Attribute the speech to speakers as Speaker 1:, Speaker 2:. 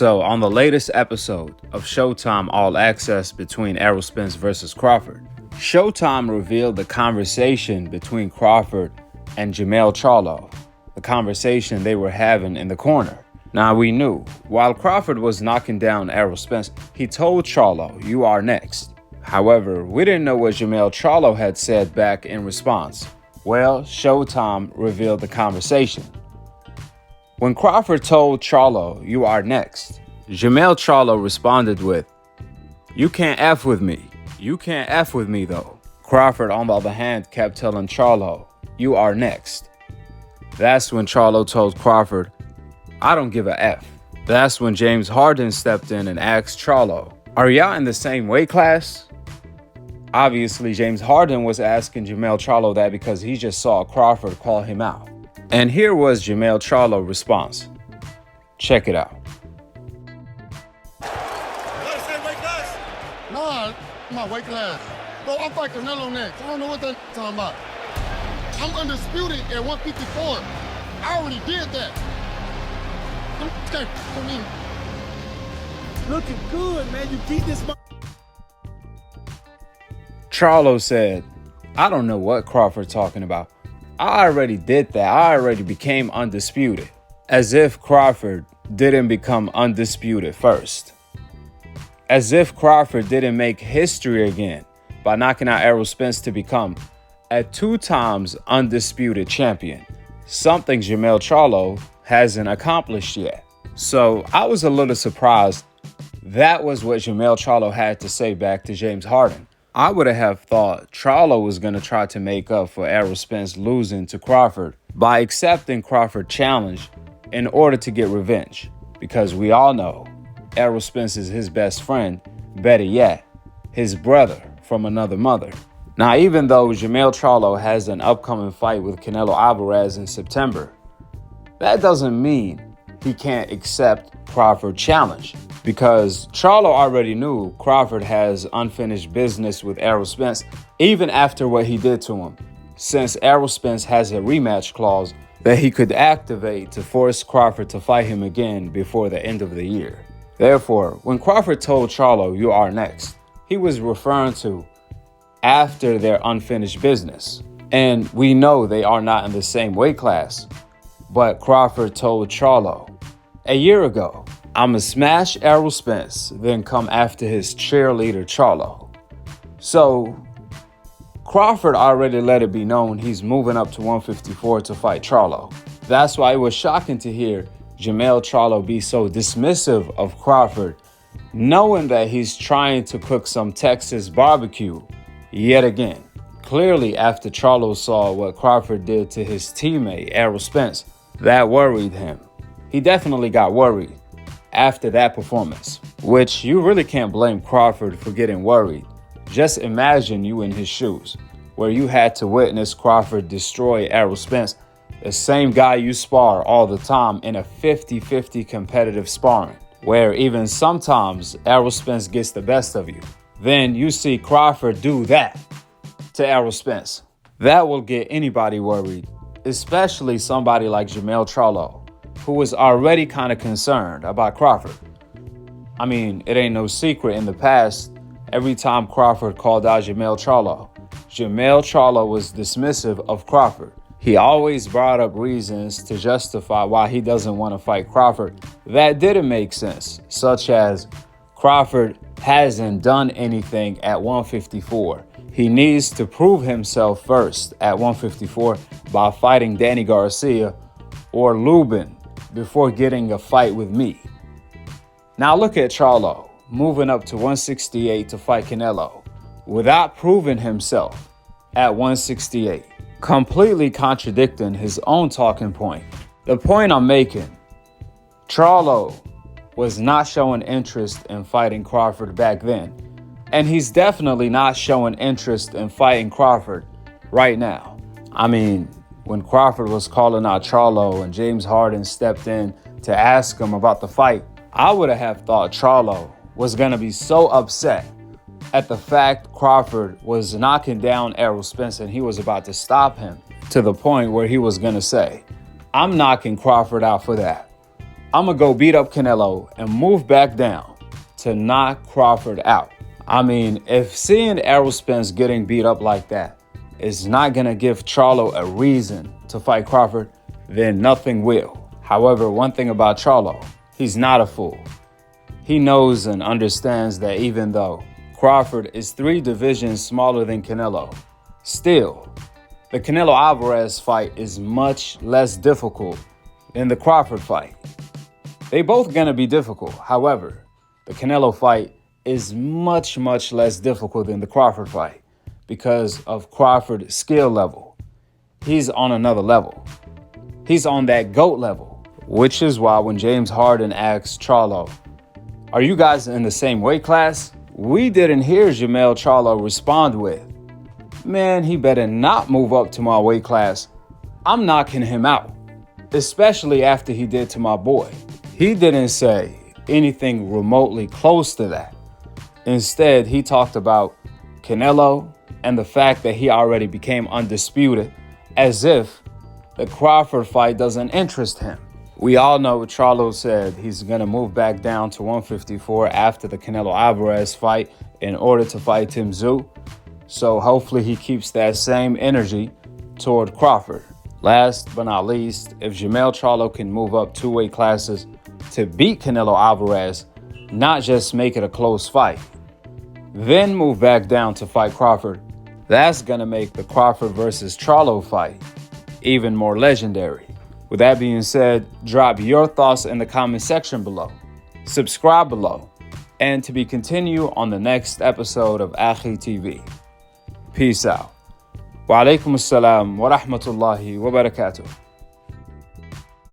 Speaker 1: So, on the latest episode of Showtime All Access between Errol Spence versus Crawford, Showtime revealed the conversation between Crawford and Jermell Charlo, the conversation they were having in the corner. Now, we knew, while Crawford was knocking down Errol Spence, he told Charlo, "You are next." However, we didn't know what Jermell Charlo had said back in response. Well, Showtime revealed the conversation. When Crawford told Charlo, "You are next," Jermell Charlo responded with, "You can't F with me. You can't F with me though." Crawford, on the other hand, kept telling Charlo, "You are next." That's when Charlo told Crawford, "I don't give a F." That's when James Harden stepped in and asked Charlo, "Are y'all in the same weight class?" Obviously, James Harden was asking Jermell Charlo that because he just saw Crawford call him out. And here was Jermell Charlo response. Check it out.
Speaker 2: Nah, my weight class. Bro, I'm fighting Canelo next. I don't know what they're talking about. I'm undisputed at 154. I already did that.
Speaker 3: Looking good, man. You beat this.
Speaker 1: Charlo said, "I don't know what Crawford talking about. I already did that. I already became undisputed." As if Crawford didn't become undisputed first. As if Crawford didn't make history again by knocking out Errol Spence to become a 2 times undisputed champion. Something Jermell Charlo hasn't accomplished yet. So I was a little surprised that was what Jermell Charlo had to say back to James Harden. I would have thought Charlo was going to try to make up for Errol Spence losing to Crawford by accepting Crawford's challenge in order to get revenge. Because we all know Errol Spence is his best friend, better yet, his brother from another mother. Now, even though Jermell Charlo has an upcoming fight with Canelo Alvarez in September, that doesn't mean he can't accept Crawford's challenge. Because Charlo already knew Crawford has unfinished business with Errol Spence, even after what he did to him, since Errol Spence has a rematch clause that he could activate to force Crawford to fight him again before the end of the year. Therefore, when Crawford told Charlo, "You are next," he was referring to after their unfinished business. And we know they are not in the same weight class. But Crawford told Charlo a year ago, "I'ma smash Errol Spence, then come after his cheerleader Charlo." So Crawford already let it be known he's moving up to 154 to fight Charlo. That's why it was shocking to hear Jermell Charlo be so dismissive of Crawford, knowing that he's trying to cook some Texas barbecue yet again. Clearly, after Charlo saw what Crawford did to his teammate Errol Spence, that worried him. He definitely got worried after that performance, which you really can't blame Crawford for getting worried. Just imagine you in his shoes, where you had to witness Crawford destroy Errol Spence, the same guy you spar all the time in a 50-50 competitive sparring, where even sometimes Errol Spence gets the best of you. Then you see Crawford do that to Errol Spence. That will get anybody worried, especially somebody like Jermell Charlo, who was already kind of concerned about Crawford. I mean, it ain't no secret in the past, every time Crawford called out Jermell Charlo was dismissive of Crawford. He always brought up reasons to justify why he doesn't want to fight Crawford that didn't make sense, such as Crawford hasn't done anything at 154. He needs to prove himself first at 154 by fighting Danny Garcia or Lubin before getting a fight with me. Now look at Charlo moving up to 168 to fight Canelo without proving himself at 168, completely contradicting his own talking point. The point I'm making, Charlo was not showing interest in fighting Crawford back then, and he's definitely not showing interest in fighting Crawford right now. I mean, when Crawford was calling out Charlo and James Harden stepped in to ask him about the fight, I would have thought Charlo was going to be so upset at the fact Crawford was knocking down Errol Spence and he was about to stop him, to the point where he was going to say, "I'm knocking Crawford out for that." I'm going to go beat up Canelo and move back down to knock Crawford out. I mean, if seeing Errol Spence getting beat up like that is not going to give Charlo a reason to fight Crawford, then nothing will. However, one thing about Charlo, he's not a fool. He knows and understands that even though Crawford is 3 divisions smaller than Canelo, still, the Canelo-Alvarez fight is much less difficult than the Crawford fight. They both gonna be difficult. However, the Canelo fight is much less difficult than the Crawford fight because of Crawford's skill level. He's on another level. He's on that GOAT level, which is why when James Harden asked Charlo, "Are you guys in the same weight class?" we didn't hear Jermell Charlo respond with, "Man, he better not move up to my weight class. I'm knocking him out," especially after he did to my boy. He didn't say anything remotely close to that. Instead, he talked about Canelo and the fact that he already became undisputed, as if the Crawford fight doesn't interest him. We all know Charlo said he's going to move back down to 154 after the Canelo-Alvarez fight in order to fight Tim Tszyu. So hopefully he keeps that same energy toward Crawford. Last but not least, if Jermell Charlo can move up 2 weight classes to beat Canelo-Alvarez, not just make it a close fight, then move back down to fight Crawford, that's going to make the Crawford versus Charlo fight even more legendary. With that being said, drop your thoughts in the comment section below. Subscribe below. And to be continued on the next episode of Akhi TV. Peace out. Wa alaikum assalam wa rahmatullahi wa barakatuh.